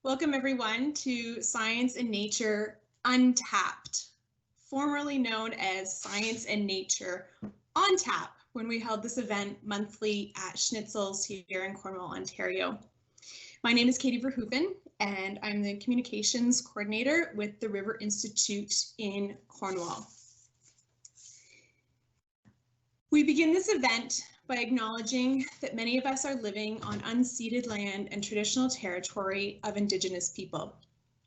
Welcome everyone to Science and Nature Untapped, formerly known as Science and Nature on Tap, when we held this event monthly at Schnitzel's here in Cornwall, Ontario. My name is Katie Verhoeven, and I'm the Communications Coordinator with the River Institute in Cornwall. We begin this event by acknowledging that many of us are living on unceded land and traditional territory of Indigenous people.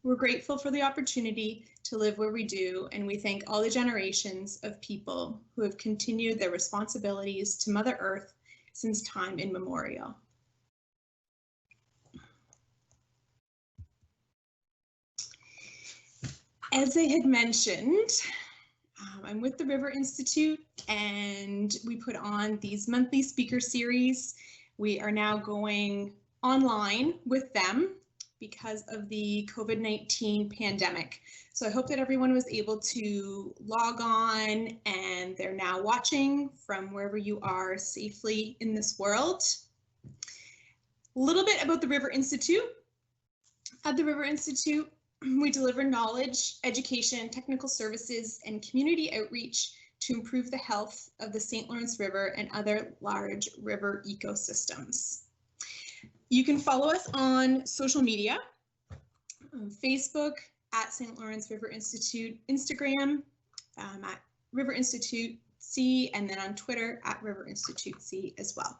We're grateful for the opportunity to live where we do, and we thank all the generations of people who have continued their responsibilities to Mother Earth since time immemorial. As I had mentioned, I'm with the River Institute, and we put on these monthly speaker series. We are now going online with them because of the COVID-19 pandemic. So I hope that everyone was able to log on and they're now watching from wherever you are safely in this world. A little bit about the River Institute. At the River Institute, we deliver knowledge, education, technical services, and community outreach to improve the health of the St. Lawrence River and other large river ecosystems. You can follow us on social media, on Facebook at St. Lawrence River Institute, Instagram at River Institute C, and then on Twitter at River Institute C as well.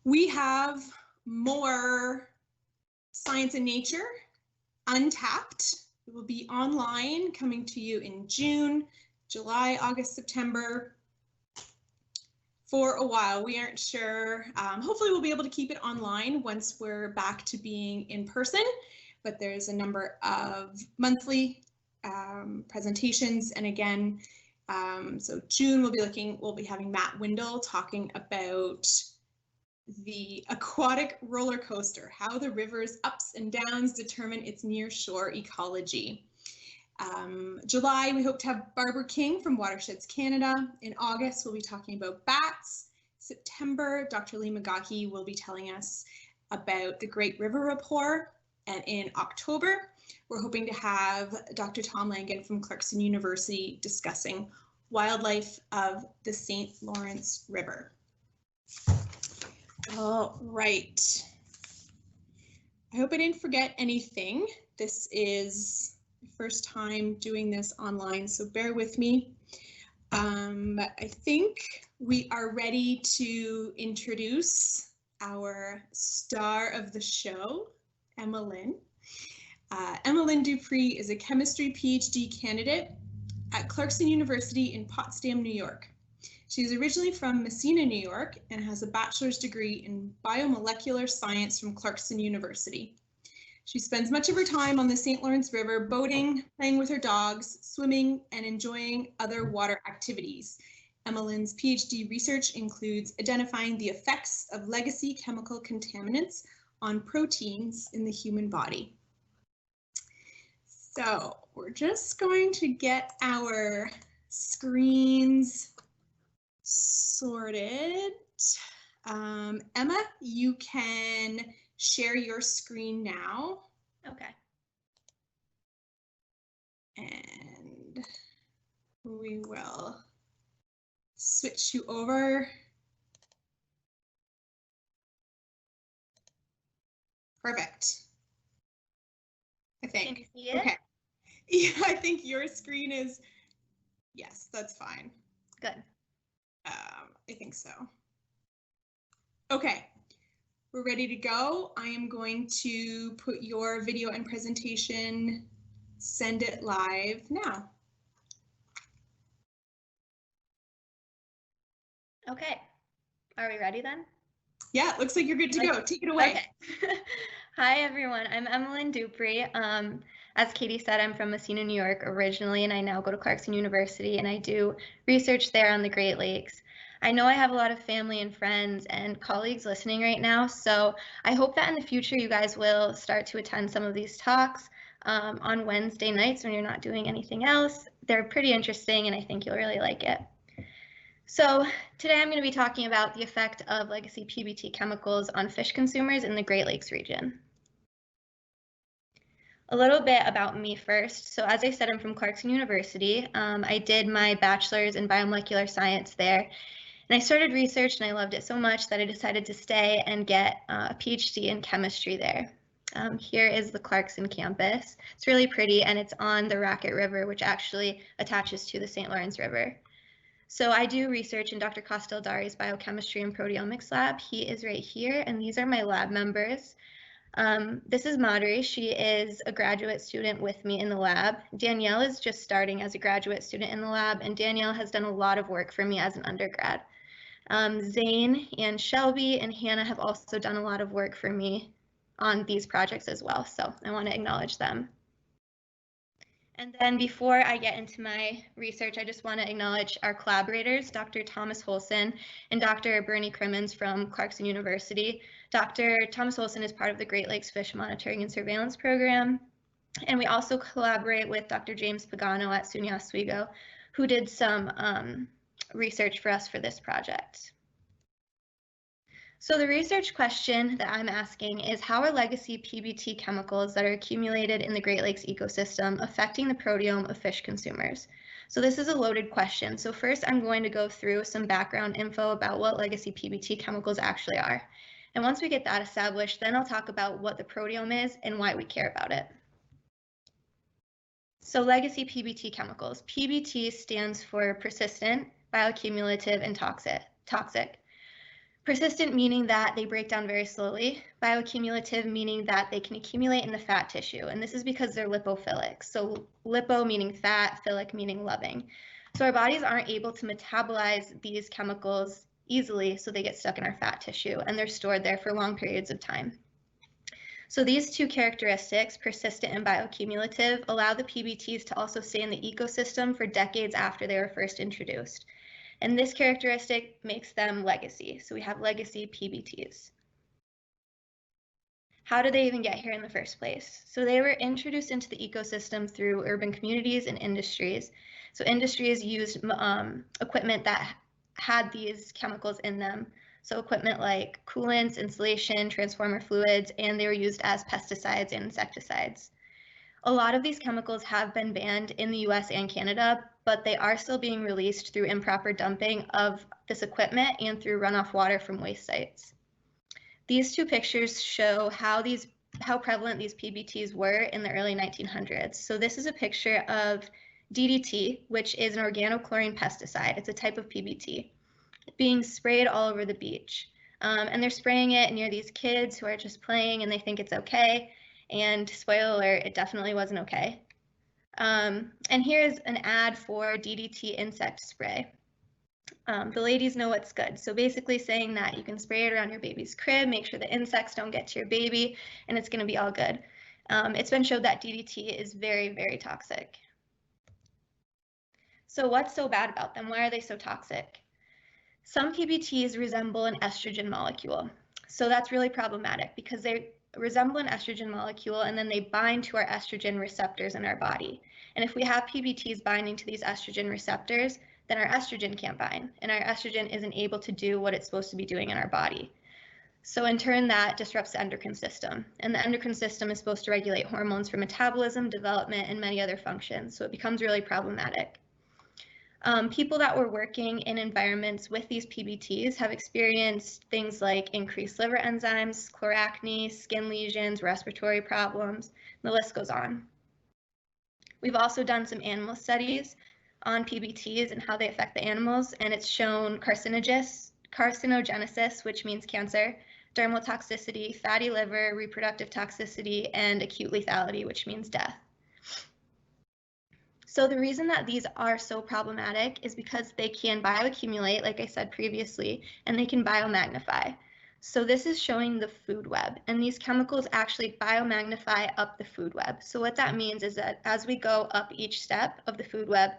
We have more Science and Nature Untapped. It will be online, coming to you in June, July, August, September. For a while, we aren't sure. Hopefully we'll be able to keep it online once we're back to being in person, but there's a number of monthly presentations. And again, so June we'll be having Matt Windle talking about the aquatic roller coaster, how the river's ups and downs determine its near shore ecology. July, we hope to have Barbara King from Watersheds Canada. In August, we'll be talking about bats. September, Dr. Lee McGaughey will be telling us about the Great River Rapport. And in October, we're hoping to have Dr. Tom Langan from Clarkson University discussing wildlife of the St. Lawrence River. All right. I hope I didn't forget anything. This is the first time doing this online, so bear with me. I think we are ready to introduce our star of the show, Emmalyn. Emmalyn Dupree is a chemistry PhD candidate at Clarkson University in Potsdam, New York. She is originally from Messina, New York, and has a bachelor's degree in biomolecular science from Clarkson University. She spends much of her time on the St. Lawrence River boating, playing with her dogs, swimming, and enjoying other water activities. Emmalyn's PhD research includes identifying the effects of legacy chemical contaminants on proteins in the human body. So we're just going to get our screens sorted. Emma, you can share your screen now. Okay. And we will switch you over. Perfect. I think. Can you see it? Okay. Yeah, I think your screen is, yes, that's fine. Good. I think so. Okay, we're ready to go. I am going to put your video and presentation, send it live now. Okay, are we ready then? Yeah, it looks like you're good to go. Take it away. Okay. Hi everyone, I'm Emmalyn Dupree. As Katie said, I'm from Messina, New York originally, and I now go to Clarkson University and I do research there on the Great Lakes. I know I have a lot of family and friends and colleagues listening right now, so I hope that in the future you guys will start to attend some of these talks on Wednesday nights when you're not doing anything else. They're pretty interesting and I think you'll really like it. So today I'm going to be talking about the effect of legacy PBT chemicals on fish consumers in the Great Lakes region. A little bit about me first. So as I said, I'm from Clarkson University. I did my bachelor's in biomolecular science there, and I started research and I loved it so much that I decided to stay and get a PhD in chemistry there. Here is the Clarkson campus. It's really pretty, and it's on the Racket River, which actually attaches to the St. Lawrence River. So I do research in Dr. Casteldari's biochemistry and proteomics lab. He is right here, and these are my lab members. This is Madhuri. She is a graduate student with me in the lab. Danielle is just starting as a graduate student in the lab, and Danielle has done a lot of work for me as an undergrad. Zane and Shelby and Hannah have also done a lot of work for me on these projects as well, so I want to acknowledge them. And then before I get into my research, I just want to acknowledge our collaborators, Dr. Thomas Holson and Dr. Bernie Crimmins from Clarkson University. Dr. Thomas Holson is part of the Great Lakes Fish Monitoring and Surveillance Program. And we also collaborate with Dr. James Pagano at SUNY Oswego, who did some research for us for this project. So the research question that I'm asking is, how are legacy PBT chemicals that are accumulated in the Great Lakes ecosystem affecting the proteome of fish consumers? So this is a loaded question. So first I'm going to go through some background info about what legacy PBT chemicals actually are. And once we get that established, then I'll talk about what the proteome is and why we care about it. So legacy PBT chemicals. PBT stands for persistent, bioaccumulative, and toxic. Persistent meaning that they break down very slowly. Bioaccumulative meaning that they can accumulate in the fat tissue. And this is because they're lipophilic. So lipo meaning fat, philic meaning loving. So our bodies aren't able to metabolize these chemicals easily, so they get stuck in our fat tissue and they're stored there for long periods of time. So these two characteristics, persistent and bioaccumulative, allow the PBTs to also stay in the ecosystem for decades after they were first introduced. And this characteristic makes them legacy. So we have legacy PBTs. How did they even get here in the first place? So they were introduced into the ecosystem through urban communities and industries. So industries used equipment that had these chemicals in them. So equipment like coolants, insulation, transformer fluids, and they were used as pesticides and insecticides. A lot of these chemicals have been banned in the US and Canada, but they are still being released through improper dumping of this equipment and through runoff water from waste sites. These two pictures show how prevalent these PBTs were in the early 1900s. So this is a picture of DDT, which is an organochlorine pesticide. It's a type of PBT being sprayed all over the beach. And they're spraying it near these kids who are just playing and they think it's okay. And spoiler alert, it definitely wasn't okay. And here's an ad for DDT insect spray. The ladies know what's good. So basically saying that you can spray it around your baby's crib, make sure the insects don't get to your baby, and it's going to be all good. It's been shown that DDT is very, very toxic. So what's so bad about them? Why are they so toxic? Some PBTs resemble an estrogen molecule. So that's really problematic because they resemble an estrogen molecule and then they bind to our estrogen receptors in our body. And if we have PBTs binding to these estrogen receptors, then our estrogen can't bind and our estrogen isn't able to do what it's supposed to be doing in our body. So in turn, that disrupts the endocrine system. And the endocrine system is supposed to regulate hormones for metabolism, development, and many other functions. So it becomes really problematic. People that were working in environments with these PBTs have experienced things like increased liver enzymes, chloracne, skin lesions, respiratory problems, the list goes on. We've also done some animal studies on PBTs and how they affect the animals, and it's shown carcinogenesis, which means cancer, dermal toxicity, fatty liver, reproductive toxicity, and acute lethality, which means death. So the reason that these are so problematic is because they can bioaccumulate, like I said previously, and they can biomagnify. So this is showing the food web, and these chemicals actually biomagnify up the food web. So what that means is that as we go up each step of the food web,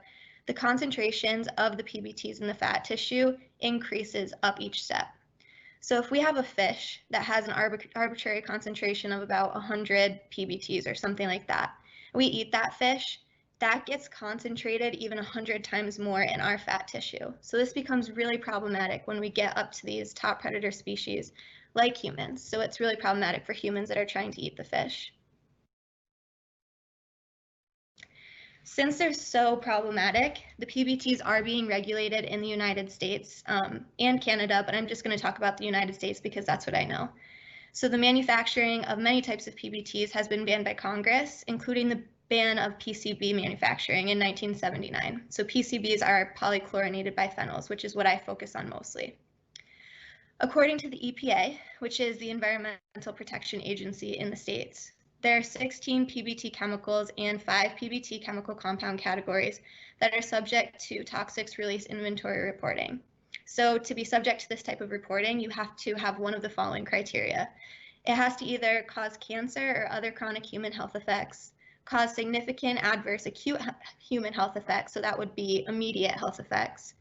the concentrations of the PBTs in the fat tissue increases up each step. So if we have a fish that has an arbitrary concentration of about 100 PBTs or something like that, we eat that fish, that gets concentrated even 100 times more in our fat tissue. So this becomes really problematic when we get up to these top predator species like humans. So it's really problematic for humans that are trying to eat the fish. Since they're so problematic, the PBTs are being regulated in the United States and Canada, but I'm just going to talk about the United States because that's what I know. So the manufacturing of many types of PBTs has been banned by Congress, including the ban of PCB manufacturing in 1979. So PCBs are polychlorinated biphenyls, which is what I focus on mostly. According to the EPA, which is the Environmental Protection Agency in the States, there are 16 PBT chemicals and 5 PBT chemical compound categories that are subject to toxics release inventory reporting. So to be subject to this type of reporting, you have to have one of the following criteria. It has to either cause cancer or other chronic human health effects, cause significant adverse acute human health effects, so that would be immediate health effects,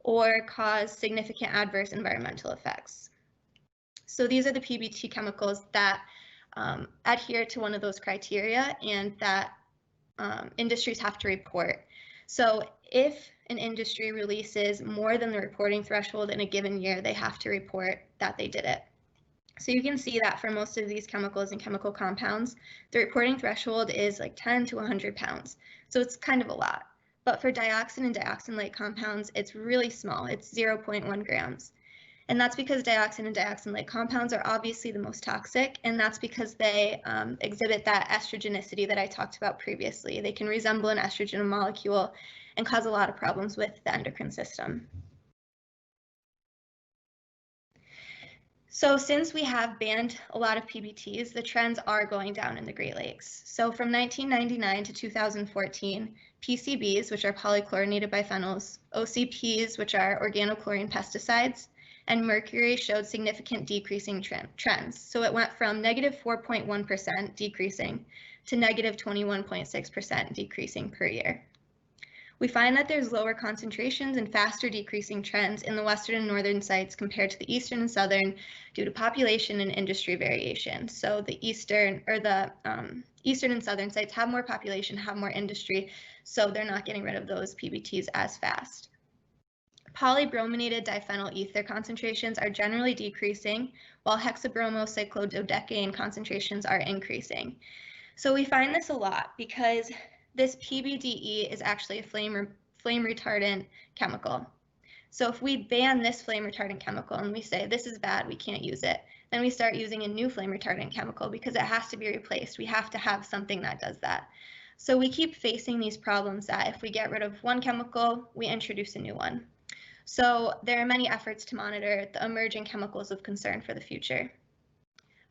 or cause significant adverse environmental effects. So these are the PBT chemicals that adhere to one of those criteria and that industries have to report. So if an industry releases more than the reporting threshold in a given year, they have to report that they did it. So you can see that for most of these chemicals and chemical compounds, the reporting threshold is like 10 to 100 pounds. So it's kind of a lot. But for dioxin and dioxin-like compounds, it's really small. It's 0.1 grams. And that's because dioxin and dioxin-like compounds are obviously the most toxic, and that's because they exhibit that estrogenicity that I talked about previously. They can resemble an estrogen molecule and cause a lot of problems with the endocrine system. So since we have banned a lot of PBTs, the trends are going down in the Great Lakes. So from 1999 to 2014, PCBs, which are polychlorinated biphenyls, OCPs, which are organochlorine pesticides, and mercury showed significant decreasing trends. So it went from negative 4.1% decreasing to negative 21.6% decreasing per year. We find that there's lower concentrations and faster decreasing trends in the western and northern sites compared to the eastern and southern due to population and industry variation. So the eastern and southern sites have more population, have more industry, so they're not getting rid of those PBTs as fast. Polybrominated diphenyl ether concentrations are generally decreasing, while hexabromocyclododecane concentrations are increasing. So we find this a lot because this PBDE is actually a flame retardant chemical. So if we ban this flame retardant chemical and we say this is bad, we can't use it, then we start using a new flame retardant chemical because it has to be replaced. We have to have something that does that. So we keep facing these problems that if we get rid of one chemical, we introduce a new one. So there are many efforts to monitor the emerging chemicals of concern for the future.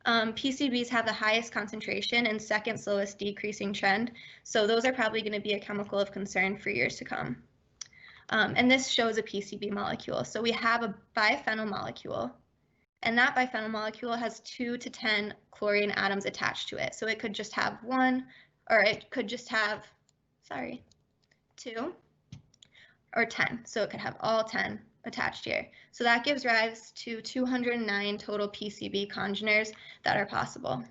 PCBs have the highest concentration and second slowest decreasing trend, so those are probably going to be a chemical of concern for years to come. And this shows a PCB molecule. So we have a biphenyl molecule, and that biphenyl molecule has 2 to 10 chlorine atoms attached to it. So it could just have 1, or it could just have, 2, or 10. So it could have all 10 attached here. So that gives rise to 209 total PCB congeners that are possible.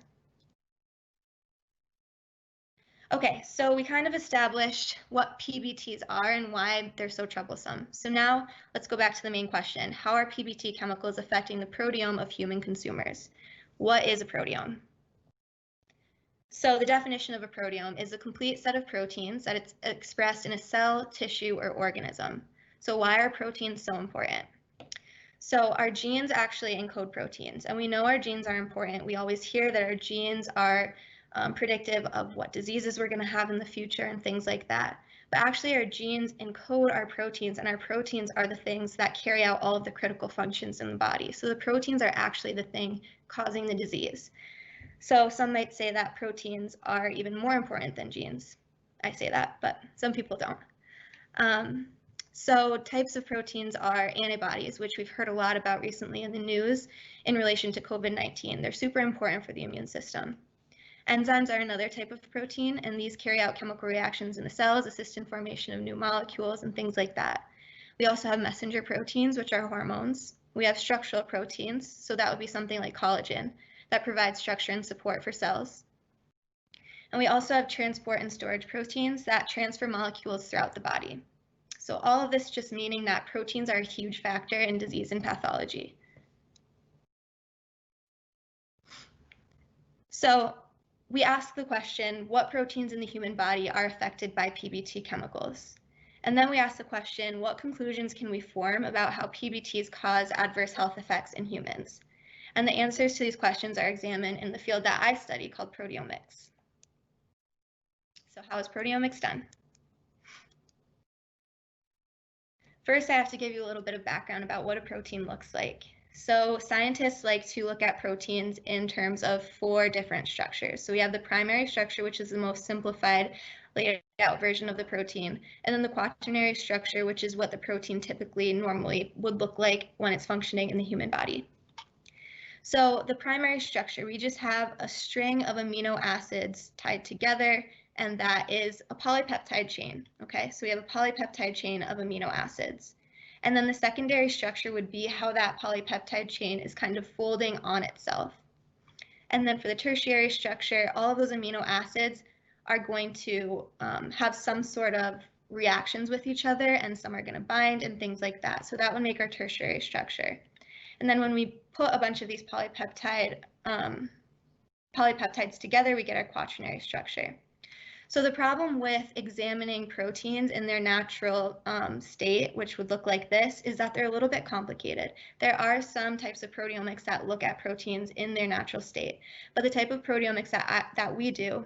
Okay, so we kind of established what PBTs are and why they're so troublesome. So now let's go back to the main question. How are PBT chemicals affecting the proteome of human consumers? What is a proteome? So the definition of a proteome is a complete set of proteins that it's expressed in a cell, tissue, or organism. So why are proteins so important? So our genes actually encode proteins, and we know our genes are important. We always hear that our genes are predictive of what diseases we're going to have in the future and things like that. But actually our genes encode our proteins, and our proteins are the things that carry out all of the critical functions in the body. So the proteins are actually the thing causing the disease. So some might say that proteins are even more important than genes. I say that, but some people don't. So types of proteins are antibodies, which we've heard a lot about recently in the news in relation to COVID-19. They're super important for the immune system. Enzymes are another type of protein, and these carry out chemical reactions in the cells, assist in formation of new molecules and things like that. We also have messenger proteins, which are hormones. We have structural proteins, so that would be something like collagen that provides structure and support for cells. And we also have transport and storage proteins that transfer molecules throughout the body. So all of this just meaning that proteins are a huge factor in disease and pathology. So we ask the question, what proteins in the human body are affected by PBT chemicals? And then we ask the question, what conclusions can we form about how PBTs cause adverse health effects in humans? And the answers to these questions are examined in the field that I study called proteomics. So how is proteomics done? First, I have to give you a little bit of background about what a protein looks like. So scientists like to look at proteins in terms of 4 different structures. So we have the primary structure, which is the most simplified laid out version of the protein, and then the quaternary structure, which is what the protein typically normally would look like when it's functioning in the human body. So the primary structure, we just have a string of amino acids tied together, and that is a polypeptide chain. Okay, so we have a polypeptide chain of amino acids. And then the secondary structure would be how that polypeptide chain is kind of folding on itself. And then for the tertiary structure, all of those amino acids are going to have some sort of reactions with each other, and some are going to bind and things like that. So that would make our tertiary structure. And then when we put a bunch of these polypeptides together, we get our quaternary structure. So the problem with examining proteins in their natural state, which would look like this, is that they're a little bit complicated. There are some types of proteomics that look at proteins in their natural state, but the type of proteomics that we do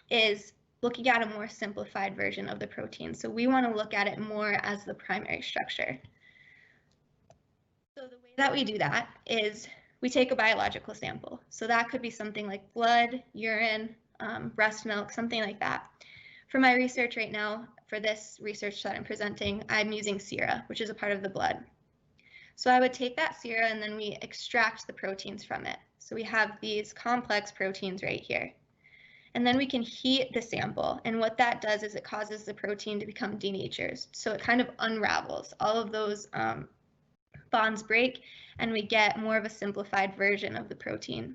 is looking at a more simplified version of the protein. So we want to look at it more as the primary structure. So the way that we do that is we take a biological sample. So that could be something like blood, urine, breast milk, something like that. For my research right now, for this research that I'm presenting, I'm using sera, which is a part of the blood. So I would take that sera and then we extract the proteins from it. So we have these complex proteins right here. And then we can heat the sample. And what that does is it causes the protein to become denatured. So it kind of unravels. All of those bonds break and we get more of a simplified version of the protein.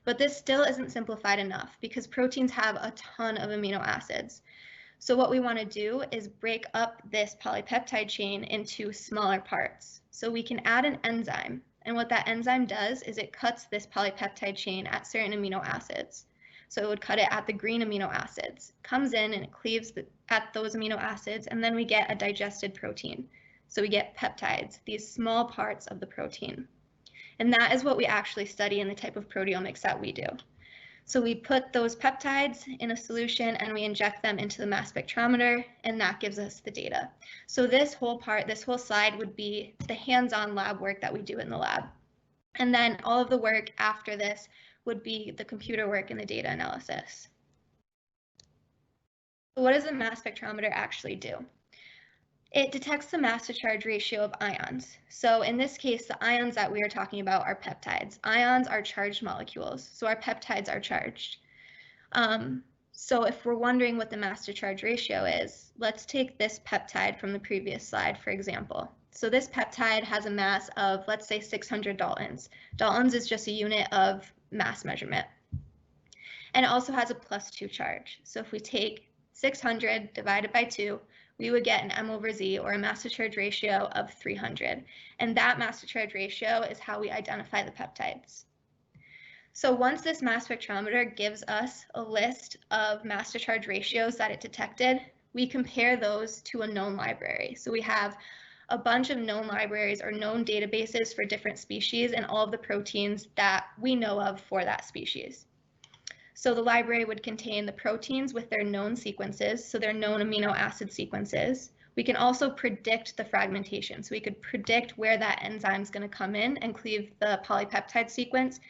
But this still isn't simplified enough because proteins have a ton of amino acids. So what we want to do is break up this polypeptide chain into smaller parts. So we can add an enzyme. And what that enzyme does is it cuts this polypeptide chain at certain amino acids. So it would cut it at the green amino acids, comes in and it cleaves at those amino acids, and then we get a digested protein. So we get peptides, these small parts of the protein. And that is what we actually study in the type of proteomics that we do. So we put those peptides in a solution and we inject them into the mass spectrometer, and that gives us the data. So this whole slide would be the hands-on lab work that we do in the lab. And then all of the work after this would be the computer work and the data analysis. So what does a mass spectrometer actually do? It detects the mass to charge ratio of ions. So in this case, the ions that we are talking about are peptides. Ions are charged molecules, so our peptides are charged. So if we're wondering what the mass to charge ratio is, let's take this peptide from the previous slide, for example. So this peptide has a mass of, let's say, 600 daltons. Daltons is just a unit of mass measurement. And it also has a +2 charge. So if we take 600 divided by 2, we would get an m/z, or a mass to charge ratio of 300. And that mass to charge ratio is how we identify the peptides. So once this mass spectrometer gives us a list of mass to charge ratios that it detected, we compare those to a known library. So we have a bunch of known libraries or known databases for different species and all of the proteins that we know of for that species. So the library would contain the proteins with their known sequences, so their known amino acid sequences. We can also predict the fragmentation. So we could predict where that enzyme is going to come in and cleave the polypeptide sequence.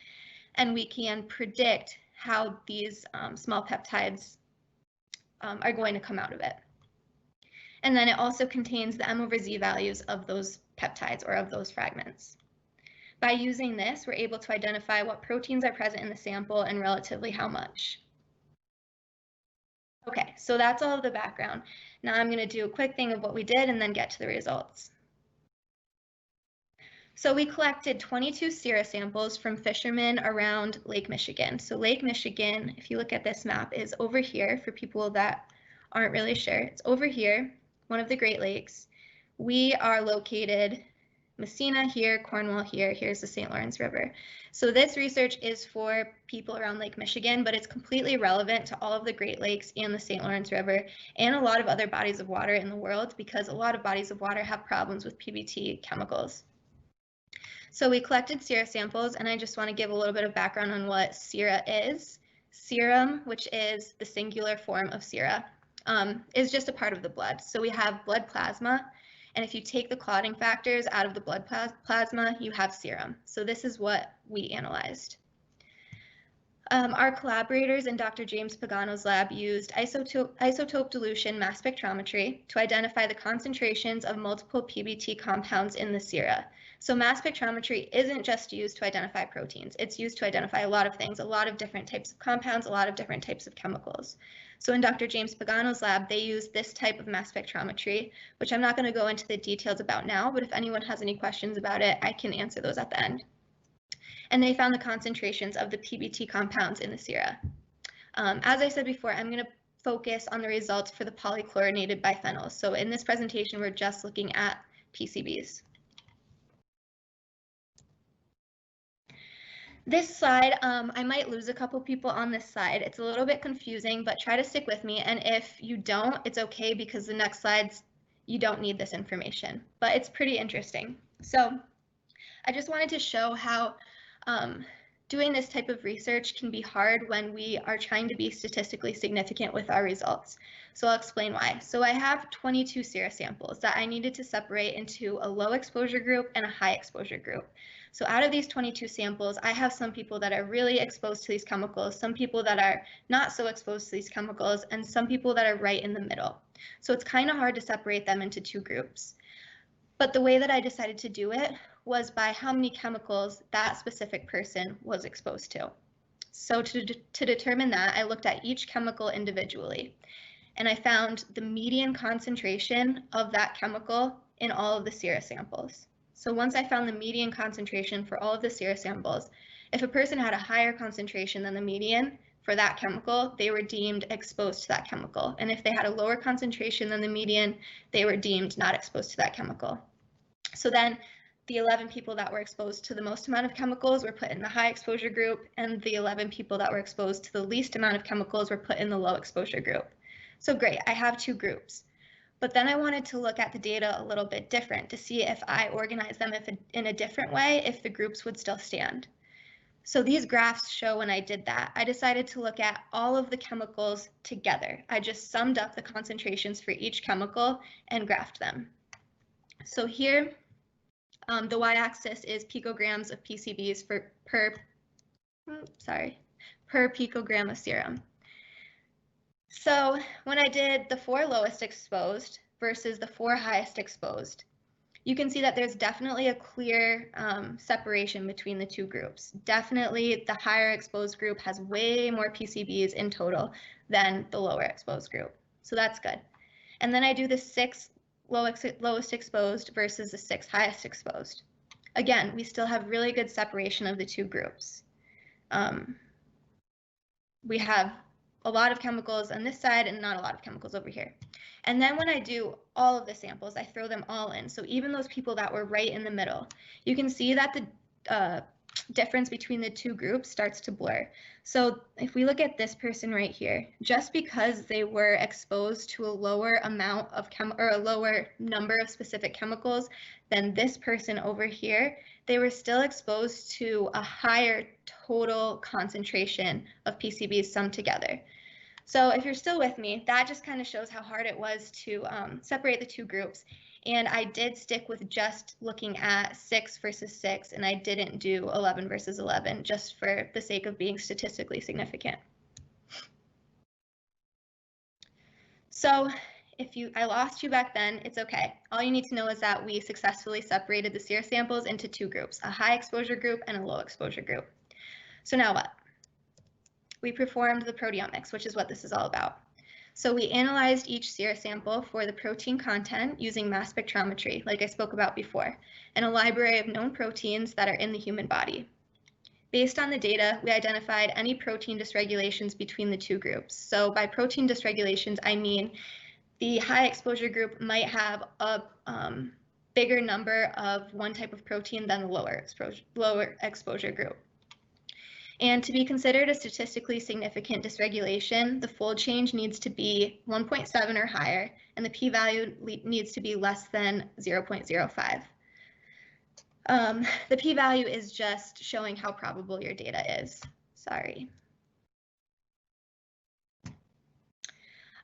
And we can predict how these small peptides are going to come out of it. And then it also contains the m/z values of those peptides or of those fragments. By using this, we're able to identify what proteins are present in the sample and relatively how much. Okay, so that's all of the background. Now I'm going to do a quick thing of what we did and then get to the results. So we collected 22 sera samples from fishermen around Lake Michigan. So Lake Michigan, if you look at this map, is over here for people that aren't really sure. It's over here, one of the Great Lakes. We are located Messina here, Cornwall here, here's the St. Lawrence River. So this research is for people around Lake Michigan, but it's completely relevant to all of the Great Lakes and the St. Lawrence River and a lot of other bodies of water in the world, because a lot of bodies of water have problems with PBT chemicals. So we collected sera samples, and I just want to give a little bit of background on what sera is. Serum, which is the singular form of sera, is just a part of the blood. So we have blood plasma, and if you take the clotting factors out of the blood plasma, you have serum. So this is what we analyzed. Our collaborators in Dr. James Pagano's lab used isotope dilution mass spectrometry to identify the concentrations of multiple PBT compounds in the sera. So mass spectrometry isn't just used to identify proteins. It's used to identify a lot of things, a lot of different types of compounds, a lot of different types of chemicals. So in Dr. James Pagano's lab, they used this type of mass spectrometry, which I'm not going to go into the details about now, but if anyone has any questions about it, I can answer those at the end. And they found the concentrations of the PBT compounds in the sera. As I said before, I'm going to focus on the results for the polychlorinated biphenyls. So in this presentation, we're just looking at PCBs. This slide, I might lose a couple people on this slide. It's a little bit confusing, but try to stick with me. And if you don't, it's okay, because the next slides, you don't need this information, but it's pretty interesting. So I just wanted to show how doing this type of research can be hard when we are trying to be statistically significant with our results. So I'll explain why. So I have 22 sera samples that I needed to separate into a low exposure group and a high exposure group. So out of these 22 samples, I have some people that are really exposed to these chemicals, some people that are not so exposed to these chemicals, and some people that are right in the middle. So it's kind of hard to separate them into two groups. But the way that I decided to do it was by how many chemicals that specific person was exposed to. So to determine that, I looked at each chemical individually, and I found the median concentration of that chemical in all of the sera samples. So once I found the median concentration for all of the sera samples, if a person had a higher concentration than the median for that chemical, they were deemed exposed to that chemical. And if they had a lower concentration than the median, they were deemed not exposed to that chemical. So then the 11 people that were exposed to the most amount of chemicals were put in the high exposure group, and the 11 people that were exposed to the least amount of chemicals were put in the low exposure group. So great, I have two groups. But then I wanted to look at the data a little bit different to see if I organized them in a different way, if the groups would still stand. So these graphs show when I did that, I decided to look at all of the chemicals together. I just summed up the concentrations for each chemical and graphed them. So here, the y-axis is picograms of PCBs per picogram of serum. So when I did the 4 lowest exposed versus the 4 highest exposed, you can see that there's definitely a clear separation between the two groups. Definitely the higher exposed group has way more PCBs in total than the lower exposed group. So that's good. And then I do the 6 lowest exposed versus the 6 highest exposed. Again, we still have really good separation of the two groups. We have a lot of chemicals on this side and not a lot of chemicals over here. And then when I do all of the samples, I throw them all in. So even those people that were right in the middle, you can see that the difference between the two groups starts to blur. So if we look at this person right here, just because they were exposed to a lower amount of a lower number of specific chemicals than this person over here, they were still exposed to a higher total concentration of PCBs summed together. So if you're still with me, that just kind of shows how hard it was to separate the two groups. And I did stick with just looking at 6 versus 6, and I didn't do 11 versus 11, just for the sake of being statistically significant. So if I lost you back then, it's okay. All you need to know is that we successfully separated the sera samples into two groups, a high exposure group and a low exposure group. So now what? We performed the proteomics, which is what this is all about. So we analyzed each sera sample for the protein content using mass spectrometry, like I spoke about before, and a library of known proteins that are in the human body. Based on the data, we identified any protein dysregulations between the two groups. So by protein dysregulations, I mean the high exposure group might have a bigger number of one type of protein than the lower exposure group. And to be considered a statistically significant dysregulation, the fold change needs to be 1.7 or higher, and the p-value needs to be less than 0.05. The p-value is just showing how probable your data is. Sorry.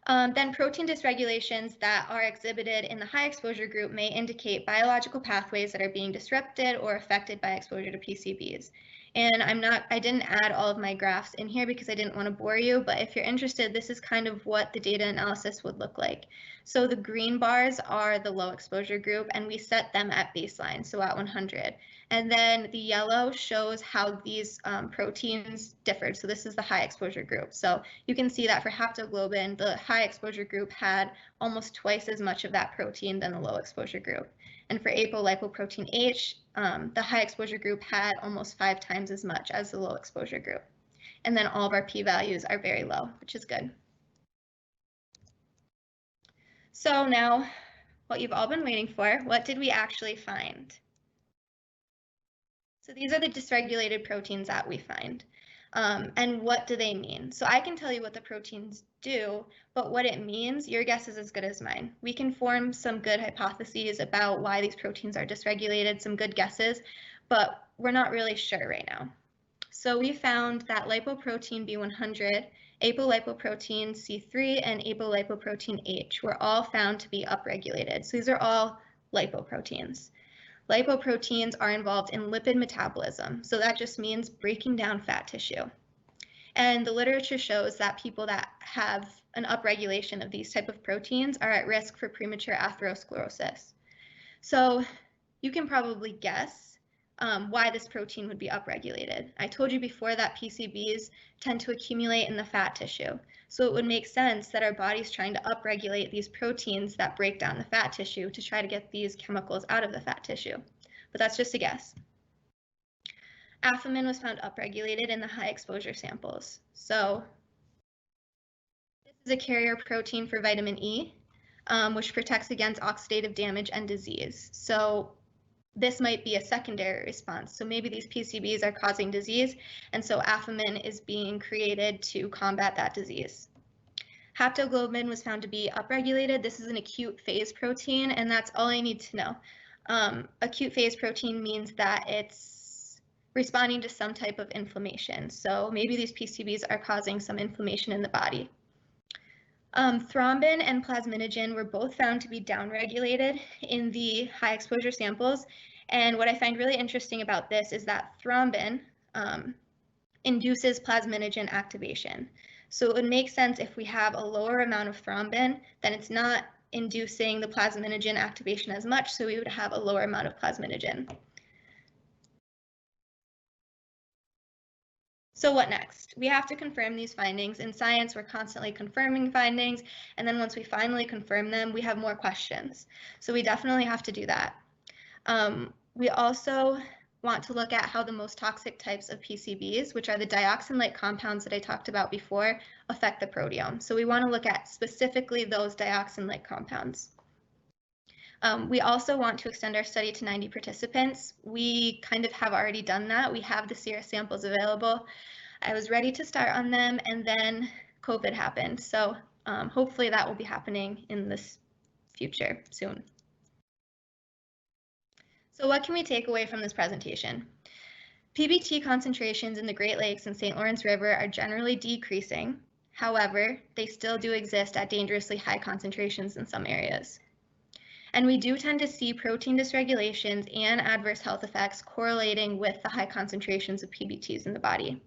Then protein dysregulations that are exhibited in the high exposure group may indicate biological pathways that are being disrupted or affected by exposure to PCBs. And I didn't add all of my graphs in here because I didn't want to bore you, but if you're interested, this is kind of what the data analysis would look like. So the green bars are the low exposure group, and we set them at baseline, so at 100. And then the yellow shows how these proteins differed. So this is the high exposure group. So you can see that for haptoglobin, the high exposure group had almost twice as much of that protein than the low exposure group. And for apolipoprotein H, the high exposure group had almost 5 times as much as the low exposure group. And then all of our p-values are very low, which is good. So now, what you've all been waiting for, what did we actually find? So these are the dysregulated proteins that we find. And what do they mean? So I can tell you what the proteins do, but what it means, your guess is as good as mine. We can form some good hypotheses about why these proteins are dysregulated, some good guesses, but we're not really sure right now. So we found that lipoprotein B100, apolipoprotein C3, and apolipoprotein H were all found to be upregulated. So these are all lipoproteins. Lipoproteins are involved in lipid metabolism, so that just means breaking down fat tissue. And the literature shows that people that have an upregulation of these type of proteins are at risk for premature atherosclerosis. So you can probably guess why this protein would be upregulated. I told you before that PCBs tend to accumulate in the fat tissue. So it would make sense that our body's trying to upregulate these proteins that break down the fat tissue to try to get these chemicals out of the fat tissue. But that's just a guess. Affamin was found upregulated in the high exposure samples. So this is a carrier protein for vitamin E, which protects against oxidative damage and disease. So this might be a secondary response. So maybe these PCBs are causing disease, and so affamin is being created to combat that disease. Haptoglobin was found to be upregulated. This is an acute phase protein, and that's all I need to know. Acute phase protein means that it's responding to some type of inflammation. So maybe these PCBs are causing some inflammation in the body. Thrombin and plasminogen were both found to be downregulated in the high exposure samples. And what I find really interesting about this is that thrombin induces plasminogen activation. So it would make sense if we have a lower amount of thrombin, then it's not inducing the plasminogen activation as much, so we would have a lower amount of plasminogen. So what next? We have to confirm these findings. In science, we're constantly confirming findings, and then once we finally confirm them, we have more questions. So we definitely have to do that. We also want to look at how the most toxic types of PCBs, which are the dioxin-like compounds that I talked about before, affect the proteome. So we want to look at specifically those dioxin-like compounds. We also want to extend our study to 90 participants. We kind of have already done that. We have the sera samples available. I was ready to start on them, and then COVID happened. So hopefully that will be happening in this future soon. So what can we take away from this presentation? PBT concentrations in the Great Lakes and St. Lawrence River are generally decreasing. However, they still do exist at dangerously high concentrations in some areas. And we do tend to see protein dysregulations and adverse health effects correlating with the high concentrations of PBTs in the body.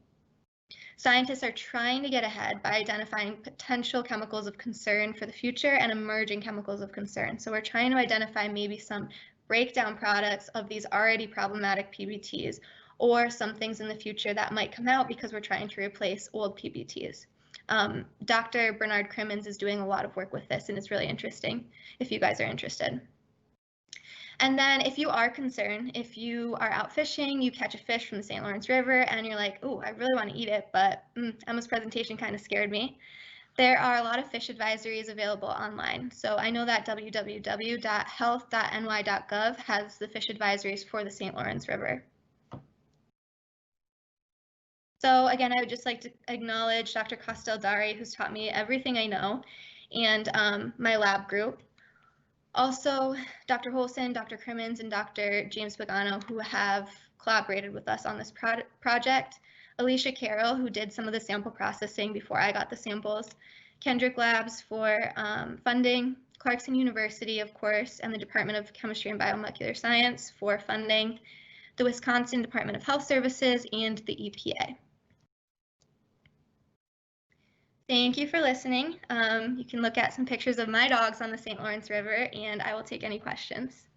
Scientists are trying to get ahead by identifying potential chemicals of concern for the future and emerging chemicals of concern. So we're trying to identify maybe some breakdown products of these already problematic PBTs, or some things in the future that might come out because we're trying to replace old PBTs. Dr. Bernard Crimmins is doing a lot of work with this, and it's really interesting if you guys are interested. And then if you are concerned, if you are out fishing, you catch a fish from the St. Lawrence River, and you're like, oh, I really want to eat it, but Emma's presentation kind of scared me. There are a lot of fish advisories available online. So I know that www.health.ny.gov has the fish advisories for the St. Lawrence River. So again, I would just like to acknowledge Dr. Costeldari, who's taught me everything I know, and my lab group. Also, Dr. Holson, Dr. Crimmins, and Dr. James Pagano, who have collaborated with us on this project. Alicia Carroll, who did some of the sample processing before I got the samples. Kendrick Labs for funding. Clarkson University, of course, and the Department of Chemistry and Biomolecular Science for funding. The Wisconsin Department of Health Services, and the EPA. Thank you for listening. You can look at some pictures of my dogs on the St. Lawrence River, and I will take any questions.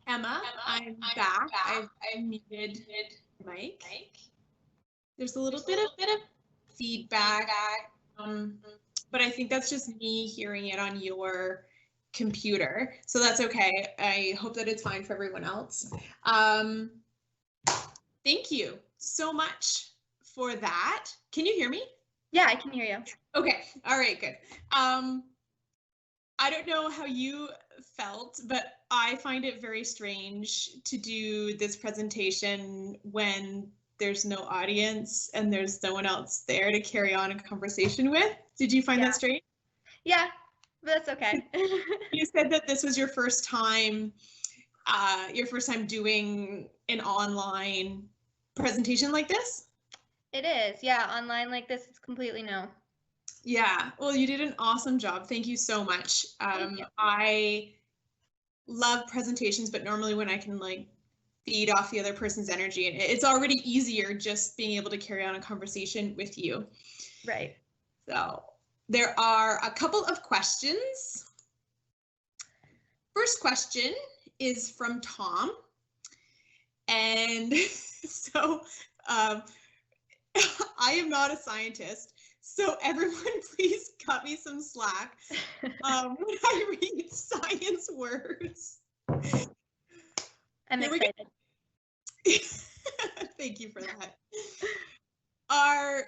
Emma, I'm back. I've muted Mike. There's a little bit of feedback, but I think that's just me hearing it on your computer, so that's okay. I hope that it's fine for everyone else. Thank you so much for that. Can you hear me? Yeah, I can hear you. Okay, all right, good. I don't know how you felt, but I find it very strange to do this presentation when there's no audience and there's no one else there to carry on a conversation with. Did you find that strange? Yeah, that's okay. You said that this was your first time doing an online presentation like this? It is, yeah, online like this, it's completely new. Yeah, well, you did an awesome job. Thank you so much. I love presentations, but normally when I can like feed off the other person's energy, and it's already easier just being able to carry on a conversation with you. Right. So there are a couple of questions. First question is from Tom. And so I am not a scientist, so everyone please cut me some slack when I read science words. I'm excited. Thank you for that. Are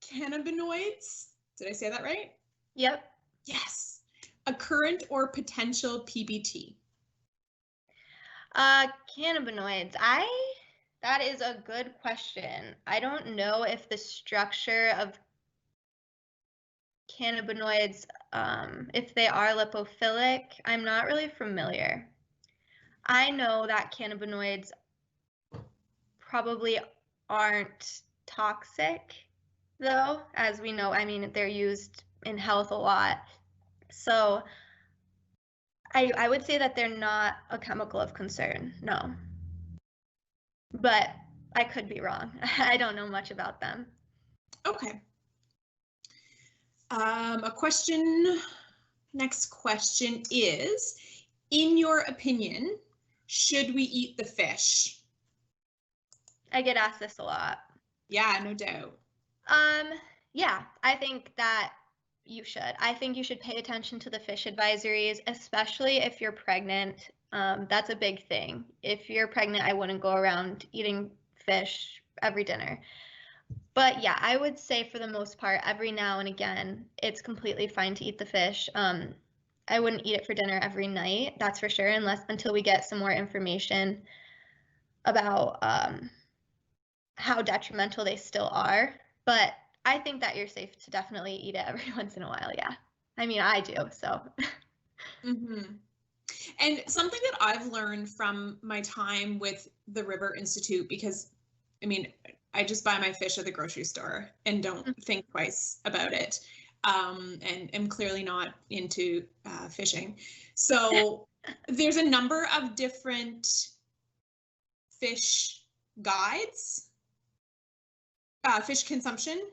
cannabinoids, did I say that right? Yep. Yes. A current or potential PBT? Cannabinoids. That is a good question. I don't know if the structure of cannabinoids, if they are lipophilic, I'm not really familiar. I know that cannabinoids probably aren't toxic, though, as we know. I mean, they're used in health a lot. So I would say that they're not a chemical of concern, no. But I could be wrong. I don't know much about them. Okay. Next question is, in your opinion, should we eat the fish? I get asked this a lot. Yeah, no doubt. Yeah, I think that you should. I think you should pay attention to the fish advisories, especially if you're pregnant. That's a big thing. If you're pregnant, I wouldn't go around eating fish every dinner. But yeah, I would say for the most part, every now and again, it's completely fine to eat the fish. I wouldn't eat it for dinner every night, that's for sure, until we get some more information about how detrimental they still are. But I think that you're safe to definitely eat it every once in a while, yeah. I mean, I do, so. Mm-hmm. And something that I've learned from my time with the River Institute, because, I mean, I just buy my fish at the grocery store and don't think twice about it, and am clearly not into fishing. So there's a number of different fish guides, fish consumption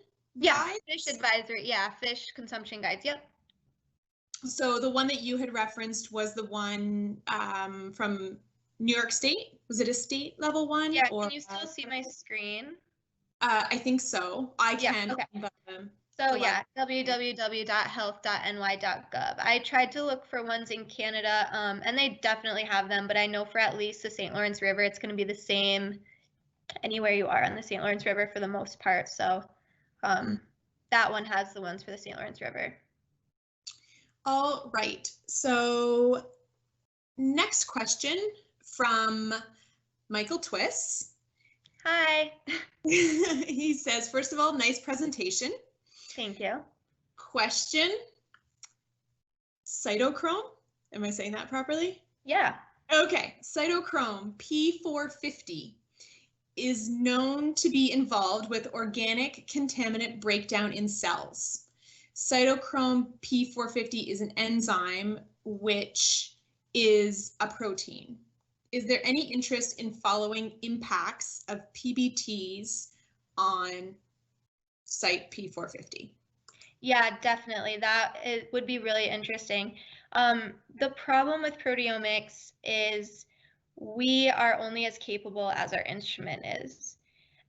guides. Fish advisory, yeah, fish consumption guides, yep. So the one that you had referenced was the one from New York State. Was it a state level one? Yeah, can you still see my screen? I think so. I can. Okay. The So the yeah, www.health.ny.gov. I tried to look for ones in Canada, and they definitely have them, but I know for at least the St. Lawrence River, it's going to be the same anywhere you are on the St. Lawrence River for the most part. So that one has the ones for the St. Lawrence River. All right. So next question from Michael Twiss. Hi. He says, first of all, nice presentation. Thank you. Question, cytochrome, am I saying that properly? Yeah. Okay, cytochrome P450 is known to be involved with organic contaminant breakdown in cells. Cytochrome P450 is an enzyme which is a protein. Is there any interest in following impacts of PBTs on site P450? Yeah, definitely. Would be really interesting. The problem with proteomics is we are only as capable as our instrument is.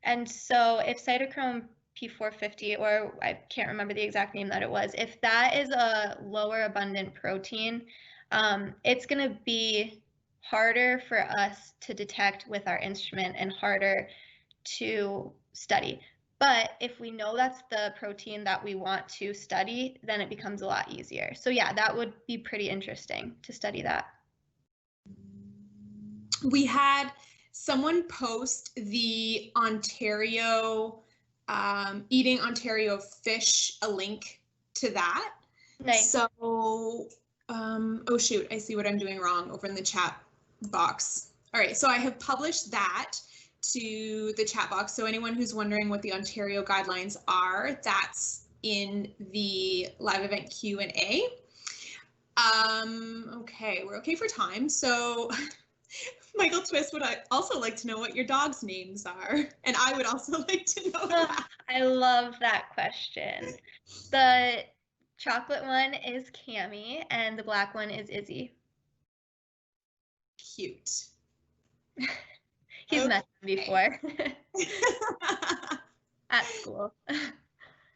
And so if cytochrome P450, or I can't remember the exact name that it was, if that is a lower abundant protein, it's going to be harder for us to detect with our instrument and harder to study. But if we know that's the protein that we want to study, then it becomes a lot easier. So yeah, that would be pretty interesting to study that. We had someone post the Ontario, Eating Ontario Fish, a link to that. Nice. So, oh shoot, I see what I'm doing wrong over in the chat box. All right, so I have published that to the chat box. So anyone who's wondering what the Ontario guidelines are, that's in the live event Q&A. Okay, we're okay for time. So Michael Twist would also like to know what your dog's names are. And I would also like to know that. I love that question. The chocolate one is Cammy and the black one is Izzy. Cute. He's met them before at school.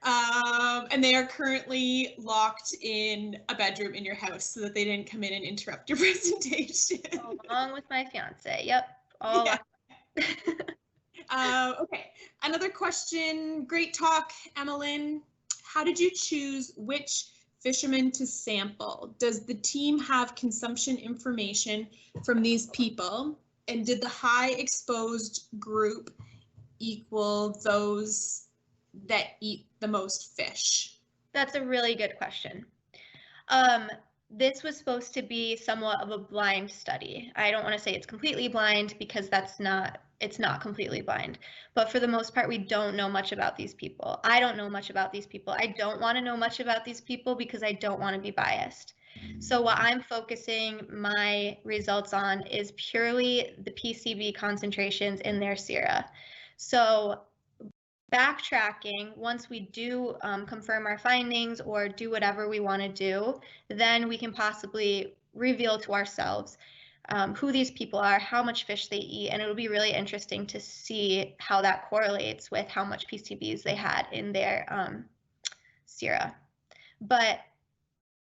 And they are currently locked in a bedroom in your house so that they didn't come in and interrupt your presentation. Along with my fiance. Yep. All yeah. Okay. Another question. Great talk, Emmalyn. How did you choose which fishermen to sample? Does the team have consumption information from these people? And did the high exposed group equal those that eat the most fish? That's a really good question. This was supposed to be somewhat of a blind study. I don't want to say it's completely blind because it's not completely blind. But for the most part, we don't know much about these people. I don't know much about these people. I don't want to know much about these people because I don't want to be biased. So what I'm focusing my results on is purely the PCB concentrations in their sera. So backtracking, once we do confirm our findings or do whatever we want to do, then we can possibly reveal to ourselves who these people are, how much fish they eat, and it'll be really interesting to see how that correlates with how much PCBs they had in their sera. But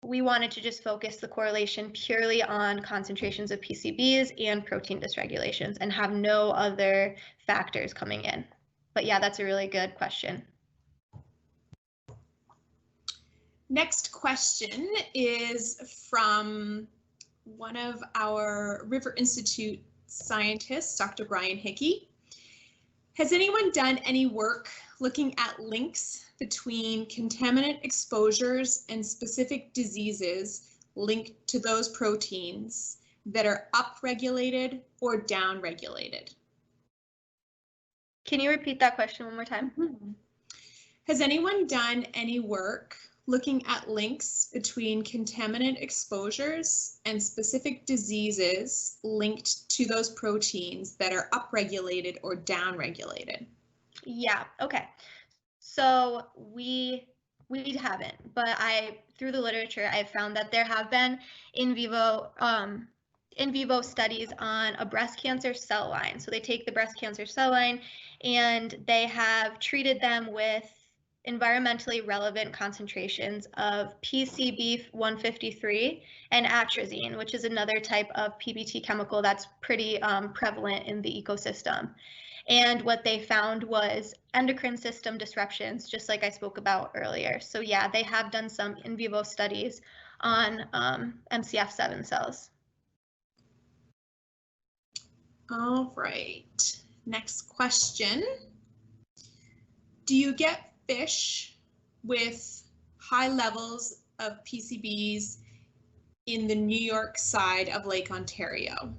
we wanted to just focus the correlation purely on concentrations of PCBs and protein dysregulations and have no other factors coming in. But yeah, that's a really good question. Next question is from one of our River Institute scientists, Dr. Brian Hickey. Has anyone done any work looking at links between contaminant exposures and specific diseases linked to those proteins that are upregulated or downregulated? Can you repeat that question one more time? Has anyone done any work looking at links between contaminant exposures and specific diseases linked to those proteins that are upregulated or downregulated? Yeah, okay. So we haven't, but through the literature, I've found that there have been in vivo in vivo studies on a breast cancer cell line. So they take the breast cancer cell line and they have treated them with environmentally relevant concentrations of PCB 153 and atrazine, which is another type of PBT chemical that's pretty prevalent in the ecosystem. And what they found was endocrine system disruptions, just like I spoke about earlier. So yeah, they have done some in vivo studies on MCF7 cells. All right, next question. Do you get fish with high levels of PCBs in the New York side of Lake Ontario?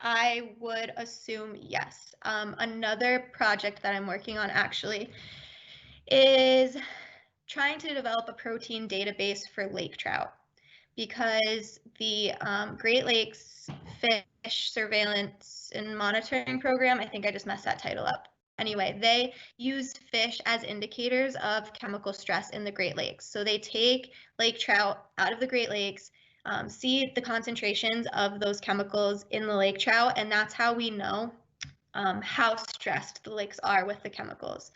I would assume yes. Another project that I'm working on actually is trying to develop a protein database for lake trout, because the Great Lakes Fish Surveillance and Monitoring Program, I think I just messed that title up. Anyway, they use fish as indicators of chemical stress in the Great Lakes. So they take lake trout out of the Great Lakes, see the concentrations of those chemicals in the lake trout, and that's how we know how stressed the lakes are with the chemicals.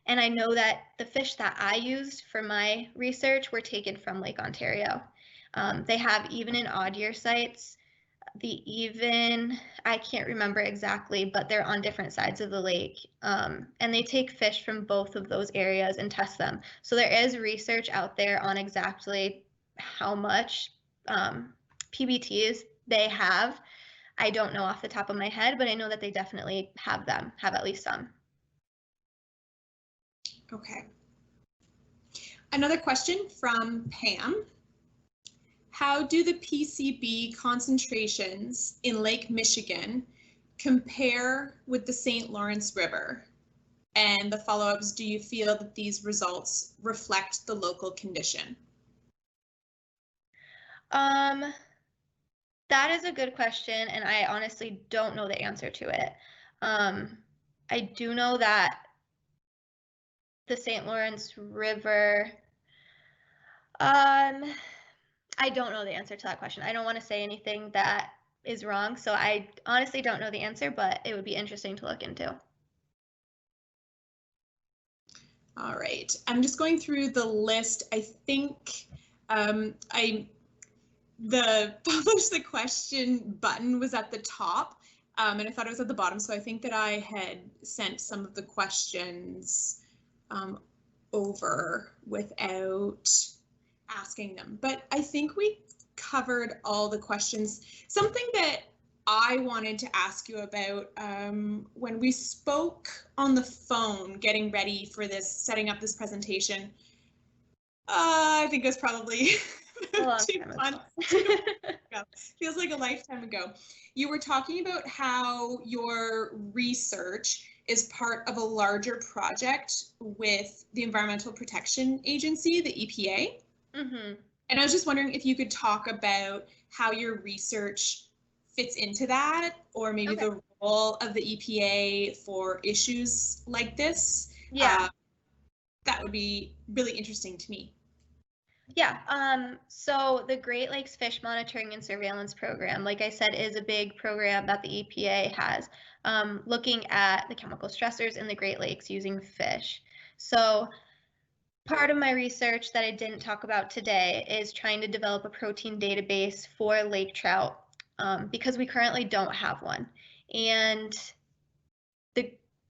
And I know that the fish that I used for my research were taken from Lake Ontario. They have even in odd year sites, I can't remember exactly, but they're on different sides of the lake. And they take fish from both of those areas and test them. So there is research out there on exactly how much PBTs they have. I don't know off the top of my head, but I know that they definitely have at least some. Okay. Another question from Pam. How do the PCB concentrations in Lake Michigan compare with the St. Lawrence River? And the follow-ups, do you feel that these results reflect the local condition? That is a good question, and I honestly don't know the answer to it. I do know that the St. Lawrence River, I don't know the answer to that question. I don't want to say anything that is wrong, so I honestly don't know the answer, but it would be interesting to look into. All right, I'm just going through the list. I think the publish the question button was at the top, and I thought it was at the bottom, so I think that I had sent some of the questions over without asking them, but I think we covered all the questions. Something that I wanted to ask you about when we spoke on the phone getting ready for this, setting up this presentation, I think it was probably 2 months ago. Feels like a lifetime ago. You were talking about how your research is part of a larger project with the Environmental Protection Agency, the EPA. Mm-hmm. And I was just wondering if you could talk about how your research fits into that, or maybe the role of the EPA for issues like this. Yeah. That would be really interesting to me. Yeah, so the Great Lakes Fish Monitoring and Surveillance Program, like I said, is a big program that the EPA has, looking at the chemical stressors in the Great Lakes using fish. So part of my research that I didn't talk about today is trying to develop a protein database for lake trout, because we currently don't have one. And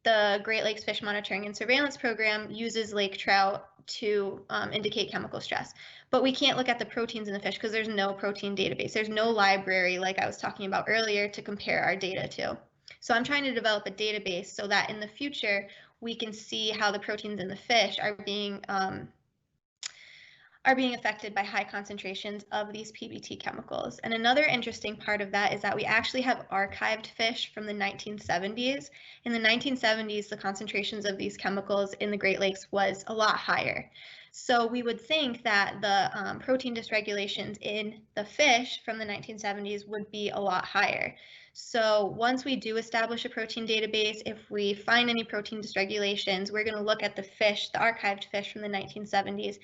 the Great Lakes Fish Monitoring and Surveillance Program uses lake trout to indicate chemical stress. But we can't look at the proteins in the fish because there's no protein database. There's no library, like I was talking about earlier, to compare our data to. So I'm trying to develop a database so that in the future we can see how the proteins in the fish are being affected by high concentrations of these PBT chemicals. And another interesting part of that is that we actually have archived fish from the 1970s. In the 1970s, the concentrations of these chemicals in the Great Lakes was a lot higher. So we would think that the protein dysregulations in the fish from the 1970s would be a lot higher. So once we do establish a protein database, if we find any protein dysregulations, we're going to look at the fish, the archived fish from the 1970s,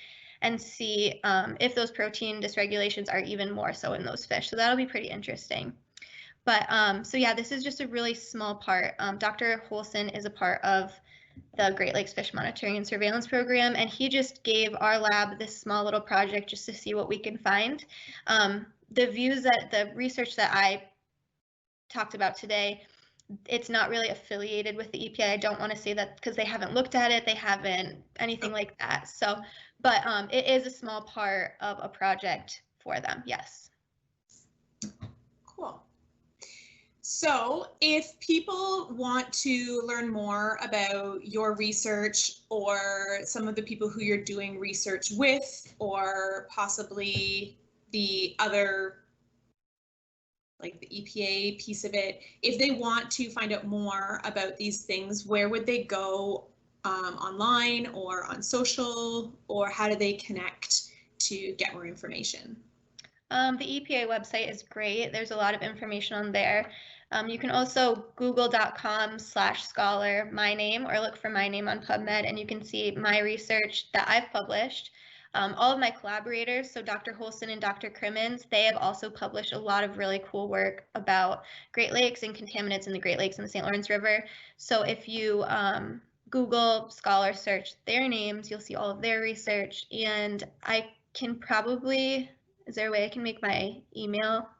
and see if those protein dysregulations are even more so in those fish. So that'll be pretty interesting. But so yeah, this is just a really small part. Dr. Holson is a part of the Great Lakes Fish Monitoring and Surveillance Program, and he just gave our lab this small little project just to see what we can find. The research that I talked about today, it's not really affiliated with the EPA. I don't want to say that because they haven't looked at it, they haven't anything like that. So, but it is a small part of a project for them, yes. Cool. So if people want to learn more about your research or some of the people who you're doing research with, or possibly the other, like the EPA piece of it, if they want to find out more about these things, where would they go, online or on social, or how do they connect to get more information? The EPA website is great. There's a lot of information on there. You can also google.com/scholar my name, or look for my name on PubMed, and you can see my research that I've published. All of my collaborators, so Dr. Holson and Dr. Crimmins, they have also published a lot of really cool work about Great Lakes and contaminants in the Great Lakes and the St. Lawrence River. So if you Google Scholar, search their names, you'll see all of their research. And I can probably, is there a way I can make my email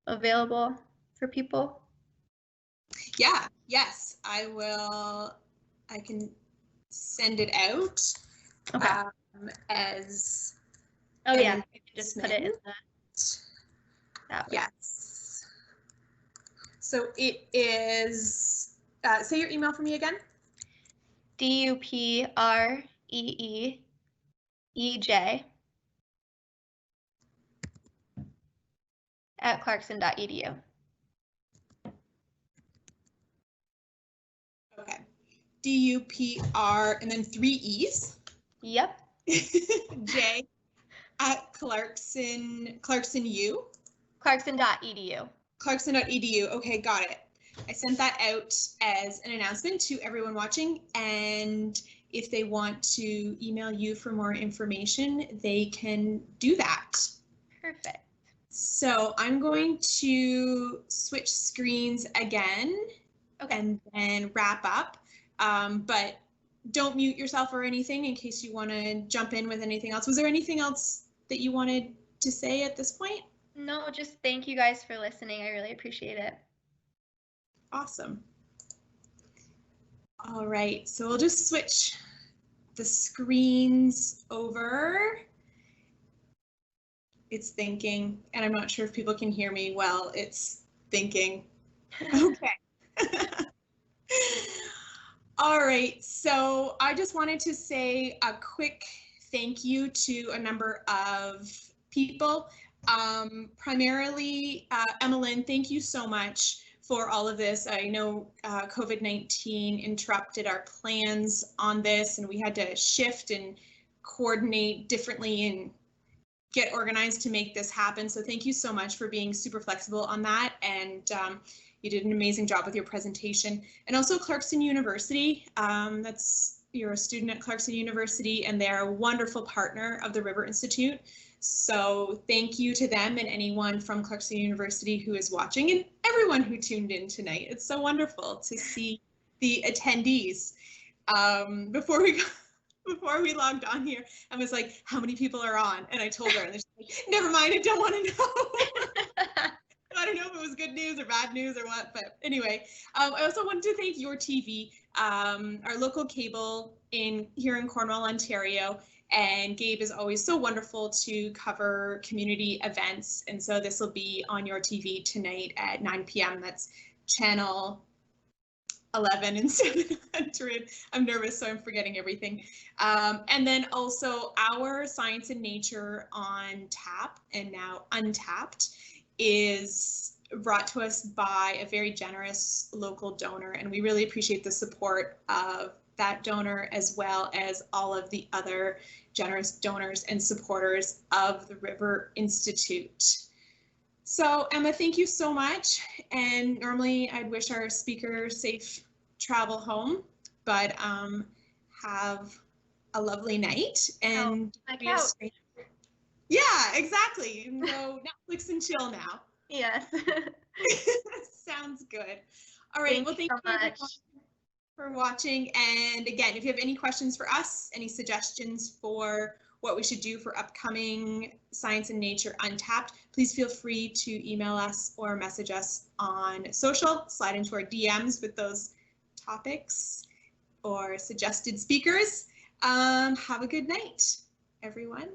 available for people? Yeah, yes, I will. I can send it out. Okay. As. Oh yeah, you can just put it in that way. Yes. So it is, say your email for me again. DUPREEEJ @clarkson.edu. Okay. DUPR and then 3 E's. Yep. J at Clarkson U. Clarkson.edu. Clarkson.edu. Okay, got it. I sent that out as an announcement to everyone watching, and if they want to email you for more information, they can do that. Perfect. So I'm going to switch screens again, okay, and then wrap up. But don't mute yourself or anything in case you want to jump in with anything else. Was there anything else that you wanted to say at this point? No, just thank you guys for listening. I really appreciate it. Awesome. All right, so we'll just switch the screens over. It's thinking, and I'm not sure if people can hear me well. It's thinking. Okay. All right, so I just wanted to say a quick thank you to a number of people. Primarily, Emmalyn, thank you so much for all of this. I know COVID-19 interrupted our plans on this, and we had to shift and coordinate differently and get organized to make this happen. So thank you so much for being super flexible on that. And you did an amazing job with your presentation. And also Clarkson University, you're a student at Clarkson University, and they're a wonderful partner of the River Institute. So thank you to them and anyone from Clarkson University who is watching, and everyone who tuned in tonight. It's so wonderful to see the attendees. Before we logged on here, I was like, how many people are on? And I told her, and they're like, never mind, I don't want to know. I don't know if it was good news or bad news or what, but anyway, I also wanted to thank Your TV, our local cable here in Cornwall, Ontario. And Gabe is always so wonderful to cover community events. And so this will be on Your TV tonight at 9 p.m. That's channel 11 and 700. I'm nervous, so I'm forgetting everything. And then also our Science and Nature on tap and now Untapped is brought to us by a very generous local donor. And we really appreciate the support of that donor, as well as all of the other generous donors and supporters of the River Institute. So Emma, thank you so much. And normally I'd wish our speaker safe travel home, but have a lovely night and yeah, exactly. You can go Netflix and chill now. Yes. Sounds good. All right. Well, thank you so much for watching. And again, if you have any questions for us, any suggestions for what we should do for upcoming Science and Nature Untapped, please feel free to email us or message us on social, slide into our DMs with those topics or suggested speakers. Have a good night, everyone.